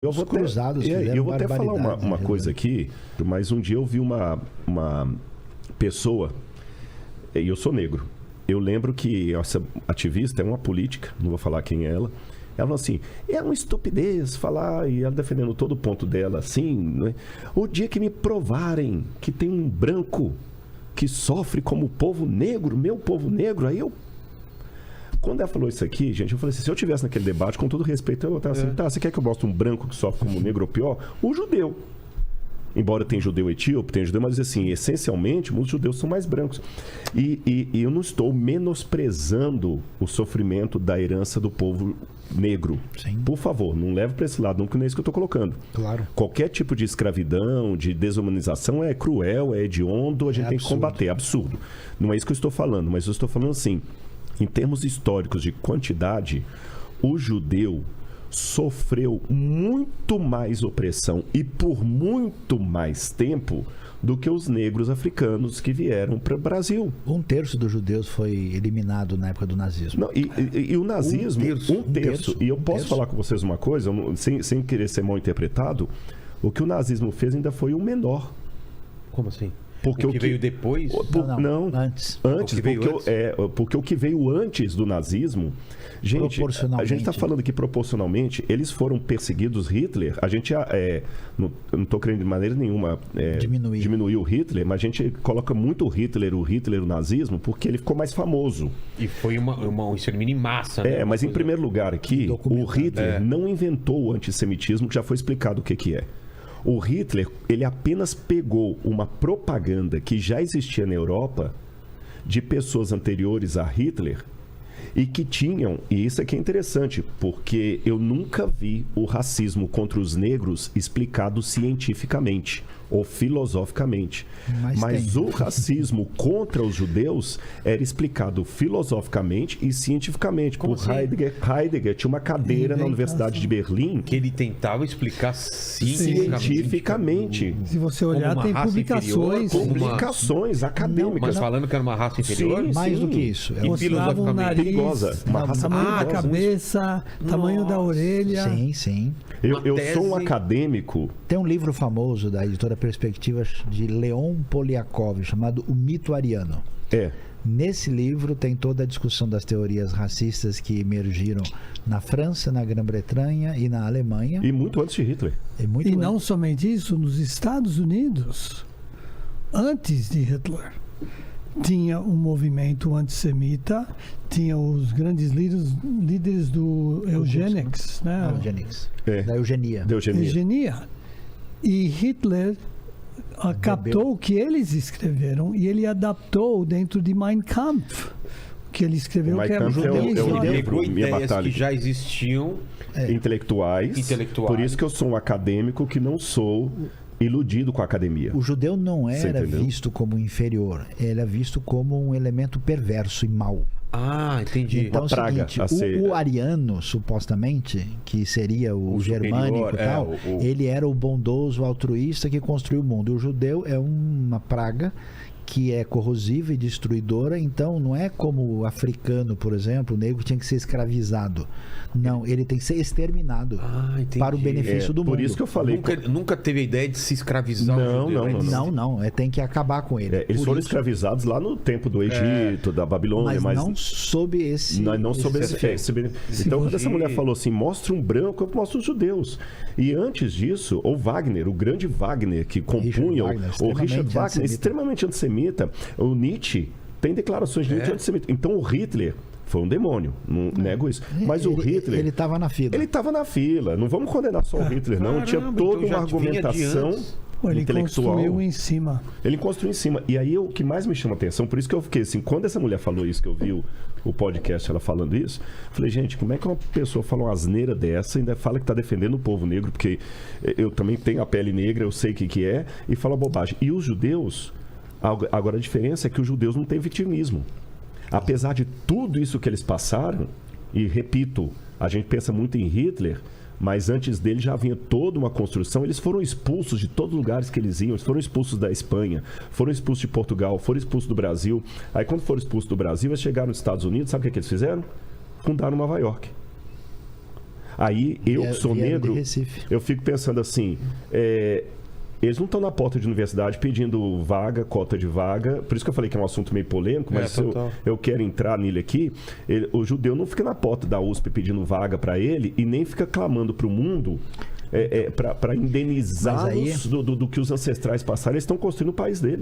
Eu vou cruzados eu vou até falar uma coisa aqui, mas um dia eu vi uma pessoa, e eu sou negro, eu lembro que essa ativista é uma política, não vou falar quem é ela falou assim, é uma estupidez falar, e ela defendendo todo o ponto dela, assim, né? O dia que me provarem que tem um branco que sofre como o povo negro, meu povo negro, aí eu... Quando ela falou isso aqui, gente, eu falei assim, se eu tivesse naquele debate, com todo respeito, eu estava assim, tá, você quer que eu mostre um branco que sofre como negro ou pior? O judeu. Embora tenha judeu etíope, tenha judeu, mas assim, essencialmente, muitos judeus são mais brancos. E eu não estou menosprezando o sofrimento da herança do povo negro. Sim. Por favor, não leve para esse lado, não, que não é isso que eu estou colocando. Claro. Qualquer tipo de escravidão, de desumanização é cruel, é hediondo, a gente tem que combater, é absurdo. Não é isso que eu estou falando, mas eu estou falando assim, em termos históricos de quantidade, o judeu sofreu muito mais opressão e por muito mais tempo do que os negros africanos que vieram para o Brasil. 1/3 dos judeus foi eliminado na época do nazismo. Não, e o nazismo, um terço. E eu posso falar com vocês uma coisa, sem querer ser mal interpretado, o que o nazismo fez ainda foi o menor. Como assim? Porque o que veio depois? Não, antes. Porque o que veio antes do nazismo, gente, a gente está falando que proporcionalmente eles foram perseguidos. Hitler, a gente não estou querendo de maneira nenhuma diminuir o Hitler, mas a gente coloca muito o Hitler, o nazismo, porque ele ficou mais famoso. E foi um extermínio em massa, né? Mas em primeiro lugar aqui, o Hitler não inventou o antissemitismo, que já foi explicado o que é. O Hitler, ele apenas pegou uma propaganda que já existia na Europa de pessoas anteriores a Hitler e que tinham, e isso aqui é interessante, porque eu nunca vi o racismo contra os negros explicado cientificamente ou filosoficamente. Mas o racismo contra os judeus era explicado filosoficamente e cientificamente. Por Heidegger tinha uma cadeira na Universidade de Berlim que ele tentava explicar cientificamente. Se você olhar, tem publicações acadêmicas. Mas falando que era uma raça inferior? Sim, mais do que isso. E filosoficamente perigosa. Uma raça tamanho da cabeça, tamanho da orelha. Sim. Eu sou um acadêmico. Tem um livro famoso da editora Perspectivas de Leon Poliakov chamado O Mito Ariano. Nesse livro tem toda a discussão das teorias racistas que emergiram na França, na Grã-Bretanha e na Alemanha. E muito antes de Hitler. E não somente isso, nos Estados Unidos, antes de Hitler, tinha um movimento antissemita, tinha os grandes líderes do eugenics, né? Da eugenia. E Hitler captou o que eles escreveram e ele adaptou dentro de Mein Kampf, que ele escreveu, que era um livro, minha batalha, que já existiam intelectuais. Por isso que eu sou um acadêmico que não sou iludido com a academia. O judeu não era visto como inferior, ele era visto como um elemento perverso e mau. Entendi. Então, o ariano, supostamente, que seria o germânico e tal, ele era o bondoso, altruísta que construiu o mundo. O judeu é uma praga que é corrosiva e destruidora, então não é como o africano, por exemplo, o negro tinha que ser escravizado. Não, ele tem que ser exterminado para o benefício do mundo. Por isso que eu falei... Nunca teve a ideia de se escravizar o judeu. Não, tem que acabar com ele. Eles foram escravizados lá no tempo do Egito, da Babilônia, mas não sob esse... Não sob esse efeito. Então, quando essa mulher falou assim, mostra um branco, eu mostro os judeus. E antes disso, o Wagner, o grande Wagner, que compunha, o Richard Wagner, extremamente antissemita. O Nietzsche tem declarações de Nietzsche antissemita. Então, o Hitler foi um demônio, não nego isso. Mas o Hitler... Ele estava na fila. Ele estava na fila. Não vamos condenar só o Hitler, não. Tinha toda uma argumentação intelectual. Ele construiu em cima. E aí, o que mais me chama a atenção, por isso que eu fiquei assim, quando essa mulher falou isso, que eu vi o podcast, ela falando isso, eu falei, gente, como é que uma pessoa fala uma asneira dessa e ainda fala que está defendendo o povo negro, porque eu também tenho a pele negra, eu sei o que é, e fala bobagem. E os judeus... Agora, a diferença é que os judeus não têm vitimismo. Apesar de tudo isso que eles passaram, e repito, a gente pensa muito em Hitler, mas antes dele já havia toda uma construção. Eles foram expulsos de todos os lugares que eles iam. Eles foram expulsos da Espanha, foram expulsos de Portugal, foram expulsos do Brasil. Aí, quando foram expulsos do Brasil, eles chegaram nos Estados Unidos, sabe o que eles fizeram? Fundaram Nova York. Aí, eu que sou negro, eu fico pensando assim... Eles não estão na porta de universidade pedindo vaga, cota de vaga. Por isso que eu falei que é um assunto meio polêmico, mas eu quero entrar nele aqui. O judeu não fica na porta da USP pedindo vaga para ele e nem fica clamando para o mundo para indenizá-los do que os ancestrais passaram. Eles estão construindo o país deles.